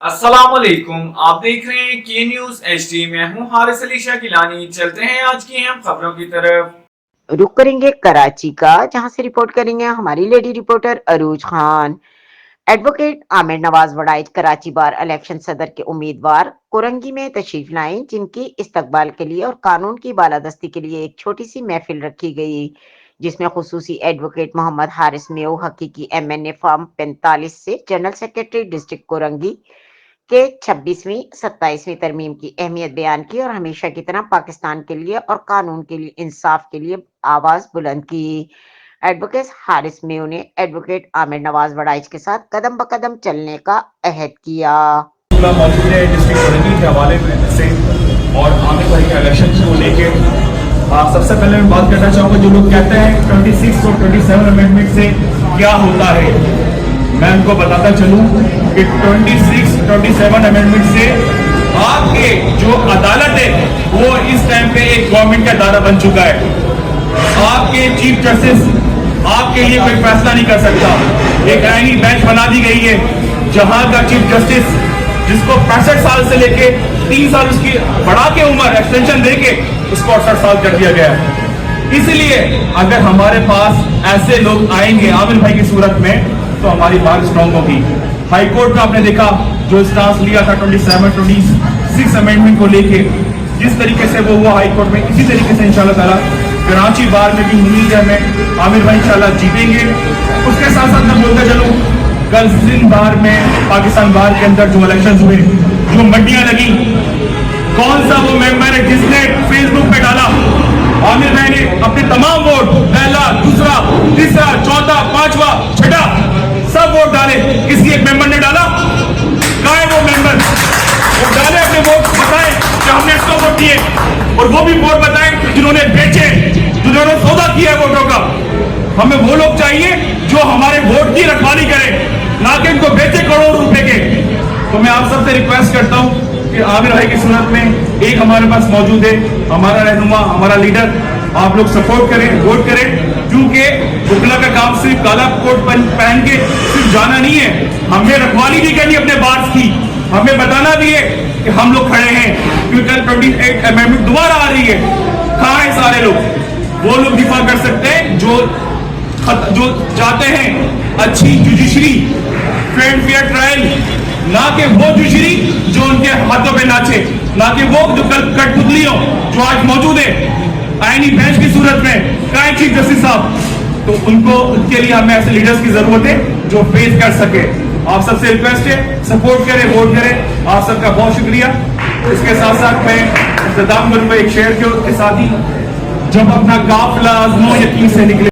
السلام علیکم، آپ دیکھ رہے ہیں کی نیوز ایچ ڈی۔ میں ہوں حارث علی شاہ گیلانی۔ چلتے ہیں آج کی اہم خبروں کی طرف۔ رخ کریں گے کراچی کا، جہاں سے رپورٹ کریں گے ہماری لیڈی رپورٹر عروج خان۔ ایڈوکیٹ عامر نواز وڑائچ کراچی بار الیکشن صدر کے امیدوار کورنگی میں تشریف لائیں، جن کی استقبال کے لیے اور قانون کی بالادستی کے لیے ایک چھوٹی سی محفل رکھی گئی، جس میں خصوصی ایڈوکیٹ محمد حارث میو حقیقی MNA فارم 45 سے جنرل سیکرٹری ڈسٹرکٹ کورنگی کے 26ویں 27ویں ترمیم کی اہمیت بیان کی اور ہمیشہ کی طرح پاکستان کے لیے اور قانون کے لیے انصاف کے لیے آواز بلند کی۔ ایڈوکیٹ حارث میو نے ایڈوکیٹ عامر نواز وڑائچ کے ساتھ قدم بقدم چلنے کا عہد کیا۔ موجود ہے ڈسٹرکٹ کورنگی کے حوالے سے اور آنے والے الیکشن کو لے کے سب سے پہلے میں بات کرنا چاہوں گا، جو لوگ کہتے ہیں 26 اور 27 امینڈمنٹ سے کیا ہوتا ہے، میں ان کو بتاتا چلوں کہ 26-27 امینڈمنٹ سے آپ کے جو عدالت ہے وہ اس ٹائم پہ ایک گورنمنٹ کا ادارہ بن چکا ہے۔ آپ کے چیف جسٹس آپ کے لیے کوئی فیصلہ نہیں کر سکتا، ایک آئینی بینچ بنا دی گئی ہے جہاں کا چیف جسٹس جس کو 65 سال سے لے کے 3 سال اس کی بڑھا کے عمر ایکسٹینشن دے کے اس کو 68 سال کر دیا گیا ہے۔ اس لیے اگر ہمارے پاس ایسے لوگ آئیں گے عامر بھائی کی صورت میں تو ہماری بات اسٹرانگ ہوگی۔ ہائی کورٹ کا آپ نے دیکھا جو اسٹانس لیا تھا 27-26 امینڈمنٹ کو لے کے، جس طریقے سے وہ ہوا ہائی کورٹ میں، اسی طریقے سے انشاءاللہ تعالیٰ کراچی بار میں بھی امید ہے ہمیں عامر بھائی انشاءاللہ جیتیں گے۔ اس کے ساتھ ساتھ میں بولتا چلوں کل سندھ بار میں پاکستان بار کے اندر جو الیکشنز ہوئے، جو منڈیاں لگی، کون سا وہ ممبر ہے جس نے فیس بک پہ ڈالا عامر بھائی نے اپنے تمام ووٹ، پہلا، دوسرا، تیسرا، چوتھا، پانچواں، چھٹا، سب ووٹ ڈالے، کسی ایک ممبر نے ڈالا؟ کہاں ہے وہ ممبر؟ وہ ڈالے اپنے ووٹ، بتائیں کہ ہم نے اس کو ووٹ دیے، اور وہ بھی ووٹ بتائیں جنہوں نے بیچے، جنہوں نے سودا کیا ہے ووٹوں کا۔ ہمیں وہ لوگ چاہیے جو ہمارے ووٹ کی رکھوالی کرے، نہ کہ ان کو بیچے کروڑ روپے کے۔ تو میں آپ سب سے ریکویسٹ کرتا ہوں کہ عامر بھائی کی صورت میں ایک ہمارے پاس موجود ہے، ہمارا رہنما، ہمارا لیڈر، آپ لوگ سپورٹ کریں، ووٹ کریں، کیونکہ وکلا کا کام صرف کالا کوٹ پہن کے صرف جانا نہیں ہے، ہمیں رکھوالی بھی کرنی اپنے بارس کی، ہمیں بتانا بھی ہے کہ ہم لوگ کھڑے ہیں، کیونکہ کل 28 امینڈمنٹ دوبارہ آ رہی ہے۔ کہاں ہیں سارے لوگ؟ وہ لوگ دفاع کر سکتے ہیں جو چاہتے ہیں اچھی judiciary, fair and fair trial, نہ کہ وہ جوڈیشری جو ان کے ہاتھوں پہ ناچے، نہ کہ وہ جو کل کٹ پتلی ہو جو آج موجود ہے آئینی بینچ کی صورت میں۔ کہاں ہے چیف جسٹس صاحب؟ تو ان کے لیے ہمیں ایسے لیڈرز کی ضرورت ہے جو فیس کر سکے۔ آپ سب سے ریکویسٹ ہے سپورٹ کریں، ووٹ کریں۔ آپ سب کا بہت شکریہ۔ اس کے ساتھ ساتھ میں اختتام کروں گا ایک شعر کے ساتھ ہی، جب اپنا قافلہ آزمو یقین سے نکلے